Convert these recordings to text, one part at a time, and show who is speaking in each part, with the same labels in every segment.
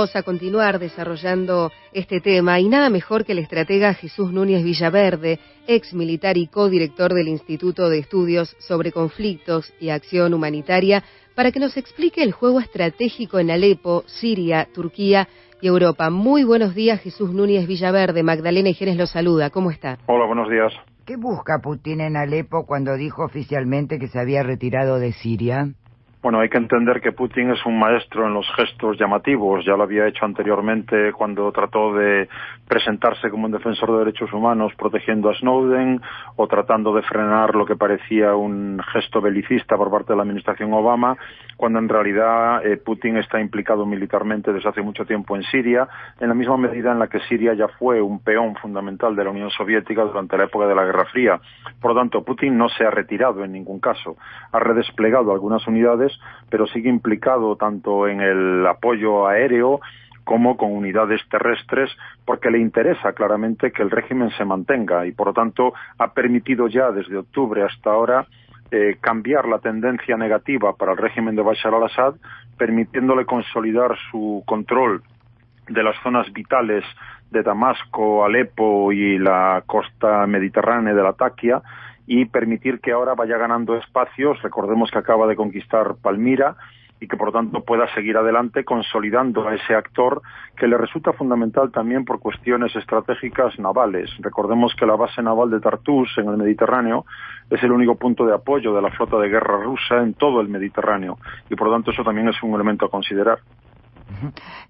Speaker 1: vamos a continuar desarrollando este tema y nada mejor que el estratega Jesús Núñez Villaverde, ex militar y codirector del Instituto de Estudios sobre Conflictos y Acción Humanitaria, para que nos explique el juego estratégico en Alepo, Siria, Turquía y Europa. Muy buenos días, Jesús Núñez Villaverde. Magdalena Igenes lo saluda. ¿Cómo está?
Speaker 2: Hola, buenos días.
Speaker 3: ¿Qué busca Putin en Alepo cuando dijo oficialmente que se había retirado de Siria?
Speaker 2: Bueno, hay que entender que Putin es un maestro en los gestos llamativos. Ya lo había hecho anteriormente cuando trató de presentarse como un defensor de derechos humanos protegiendo a Snowden, o tratando de frenar lo que parecía un gesto belicista por parte de la administración Obama, cuando en realidad Putin está implicado militarmente desde hace mucho tiempo en Siria, en la misma medida en la que Siria ya fue un peón fundamental de la Unión Soviética durante la época de la Guerra Fría. Por lo tanto, Putin no se ha retirado en ningún caso. Ha redesplegado algunas unidades, pero sigue implicado tanto en el apoyo aéreo como con unidades terrestres, porque le interesa claramente que el régimen se mantenga y, por lo tanto, ha permitido ya desde octubre hasta ahora cambiar la tendencia negativa para el régimen de Bashar al-Assad, permitiéndole consolidar su control de las zonas vitales de Damasco, Alepo y la costa mediterránea de Latakia, y permitir que ahora vaya ganando espacios. Recordemos que acaba de conquistar Palmira y que por lo tanto pueda seguir adelante consolidando a ese actor que le resulta fundamental también por cuestiones estratégicas navales. Recordemos que la base naval de Tartus en el Mediterráneo es el único punto de apoyo de la flota de guerra rusa en todo el Mediterráneo y por lo tanto eso también es un elemento a considerar.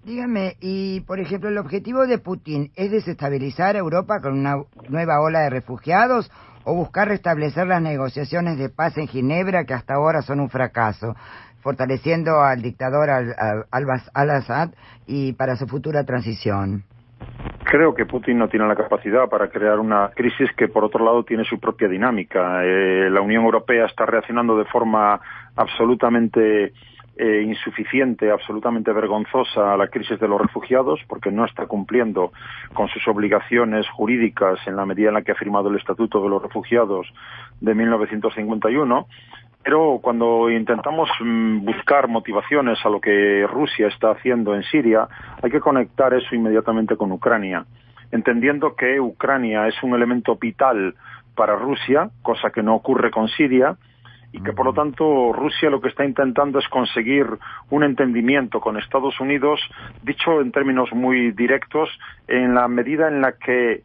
Speaker 3: Dígame, y por ejemplo, ¿el objetivo de Putin es desestabilizar a Europa con una nueva ola de refugiados o buscar restablecer las negociaciones de paz en Ginebra, que hasta ahora son un fracaso, fortaleciendo al dictador al-Assad y para su futura transición?
Speaker 2: Creo que Putin no tiene la capacidad para crear una crisis que, por otro lado, tiene su propia dinámica. La Unión Europea está reaccionando de forma absolutamente insuficiente, absolutamente vergonzosa a la crisis de los refugiados, porque no está cumpliendo con sus obligaciones jurídicas en la medida en la que ha firmado el Estatuto de los Refugiados de 1951. Pero cuando intentamos buscar motivaciones a lo que Rusia está haciendo en Siria, hay que conectar eso inmediatamente con Ucrania, entendiendo que Ucrania es un elemento vital para Rusia, cosa que no ocurre con Siria, y que por lo tanto Rusia lo que está intentando es conseguir un entendimiento con Estados Unidos, dicho en términos muy directos, en la medida en la que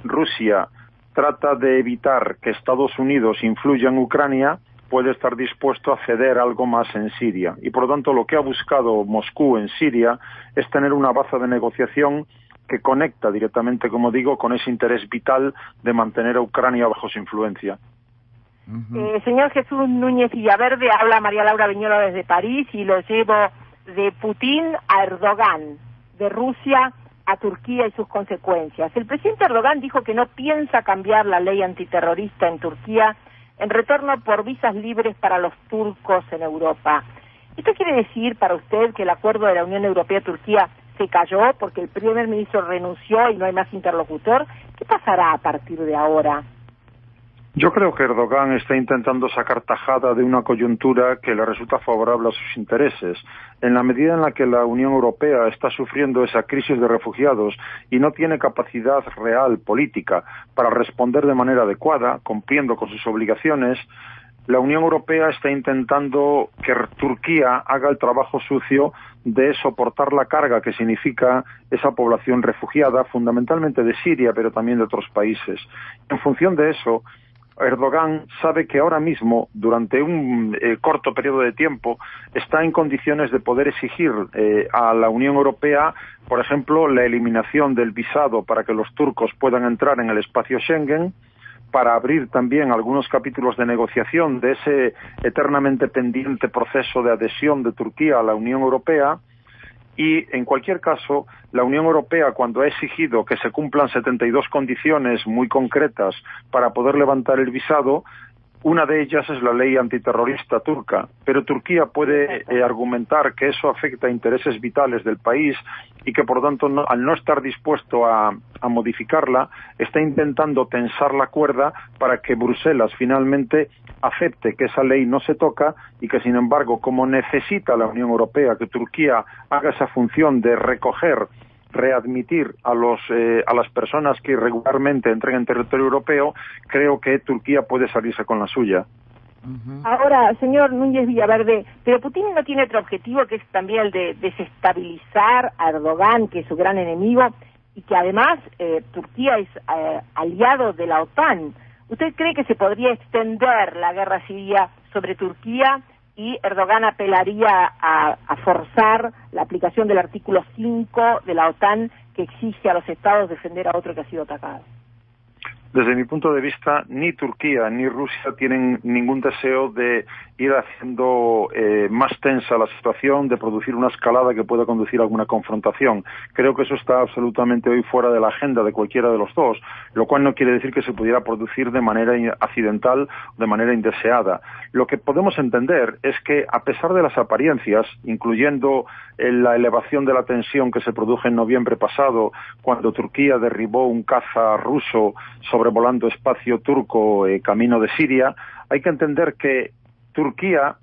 Speaker 2: Rusia trata de evitar que Estados Unidos influya en Ucrania, puede estar dispuesto a ceder algo más en Siria. Y por lo tanto lo que ha buscado Moscú en Siria es tener una base de negociación que conecta directamente, como digo, con ese interés vital de mantener a Ucrania bajo su influencia.
Speaker 4: Señor Jesús Núñez Villaverde, habla María Laura Viñolo desde París y lo llevo de Putin a Erdogan, de Rusia a Turquía y sus consecuencias. El presidente Erdogan dijo que no piensa cambiar la ley antiterrorista en Turquía en retorno por visas libres para los turcos en Europa. ¿Esto quiere decir para usted que el acuerdo de la Unión Europea-Turquía se cayó porque el primer ministro renunció y no hay más interlocutor? ¿Qué pasará a partir de ahora?
Speaker 2: Yo creo que Erdogan está intentando sacar tajada de una coyuntura que le resulta favorable a sus intereses. En la medida en la que la Unión Europea está sufriendo esa crisis de refugiados y no tiene capacidad real política para responder de manera adecuada, cumpliendo con sus obligaciones, la Unión Europea está intentando que Turquía haga el trabajo sucio de soportar la carga que significa esa población refugiada, fundamentalmente de Siria, pero también de otros países. En función de eso, Erdogan sabe que ahora mismo, durante un corto periodo de tiempo, está en condiciones de poder exigir a la Unión Europea, por ejemplo, la eliminación del visado para que los turcos puedan entrar en el espacio Schengen, para abrir también algunos capítulos de negociación de ese eternamente pendiente proceso de adhesión de Turquía a la Unión Europea. Y, en cualquier caso, la Unión Europea, cuando ha exigido que se cumplan 72 condiciones muy concretas para poder levantar el visado, Una de ellas es la ley antiterrorista turca, pero Turquía puede argumentar que eso afecta a intereses vitales del país y que, por lo tanto, al no estar dispuesto a modificarla, está intentando tensar la cuerda para que Bruselas finalmente acepte que esa ley no se toca y que, sin embargo, como necesita la Unión Europea que Turquía haga esa función de readmitir a las personas que irregularmente entren en territorio europeo, creo que Turquía puede salirse con la suya.
Speaker 4: Ahora, señor Núñez Villaverde, pero Putin no tiene otro objetivo, que es también el de desestabilizar a Erdogan, que es su gran enemigo, y que además Turquía es aliado de la OTAN. ¿Usted cree que se podría extender la guerra siria sobre Turquía y Erdogan apelaría a forzar la aplicación del artículo 5 de la OTAN, que exige a los estados defender a otro que ha sido atacado?
Speaker 2: Desde mi punto de vista, ni Turquía ni Rusia tienen ningún deseo de ir haciendo más tensa la situación, de producir una escalada que pueda conducir a alguna confrontación. Creo que eso está absolutamente hoy fuera de la agenda de cualquiera de los dos, lo cual no quiere decir que se pudiera producir de manera accidental, de manera indeseada. Lo que podemos entender es que, a pesar de las apariencias, incluyendo la elevación de la tensión que se produjo en noviembre pasado, cuando Turquía derribó un caza ruso sobrevolando espacio turco camino de Siria, hay que entender que Turquía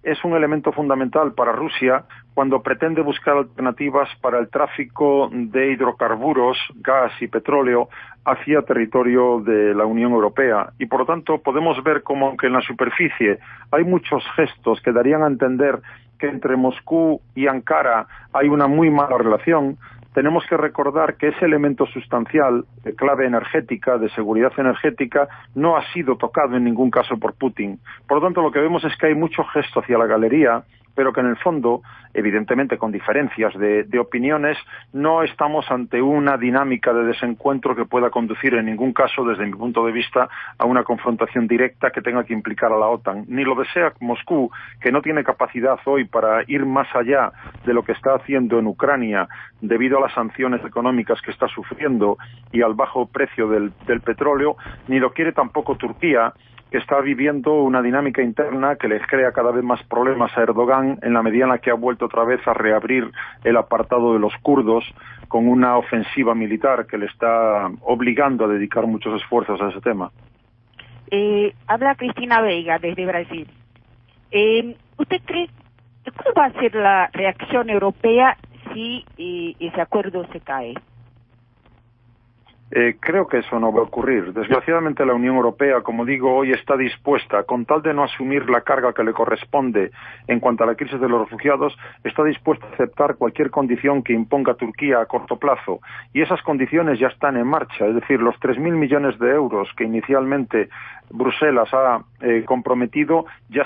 Speaker 2: es un elemento fundamental para Rusia cuando pretende buscar alternativas para el tráfico de hidrocarburos, gas y petróleo hacia territorio de la Unión Europea. Y por lo tanto podemos ver como, aunque en la superficie hay muchos gestos que darían a entender que entre Moscú y Ankara hay una muy mala relación, tenemos que recordar que ese elemento sustancial, de clave energética, de seguridad energética, no ha sido tocado en ningún caso por Putin. Por lo tanto, lo que vemos es que hay mucho gesto hacia la galería, pero que en el fondo, evidentemente con diferencias de opiniones, no estamos ante una dinámica de desencuentro que pueda conducir en ningún caso, desde mi punto de vista, a una confrontación directa que tenga que implicar a la OTAN. Ni lo desea Moscú, que no tiene capacidad hoy para ir más allá de lo que está haciendo en Ucrania debido a las sanciones económicas que está sufriendo y al bajo precio del petróleo, ni lo quiere tampoco Turquía, que está viviendo una dinámica interna que les crea cada vez más problemas a Erdogan en la medida en la que ha vuelto otra vez a reabrir el apartado de los kurdos con una ofensiva militar que le está obligando a dedicar muchos esfuerzos a ese tema.
Speaker 5: Habla Cristina Veiga desde Brasil. ¿Usted cree cuál va a ser la reacción europea si ese acuerdo se cae?
Speaker 2: Creo que eso no va a ocurrir. Desgraciadamente la Unión Europea, como digo, hoy está dispuesta, con tal de no asumir la carga que le corresponde en cuanto a la crisis de los refugiados, está dispuesta a aceptar cualquier condición que imponga Turquía a corto plazo. Y esas condiciones ya están en marcha, es decir, los 3.000 millones de euros que inicialmente Bruselas ha comprometido ya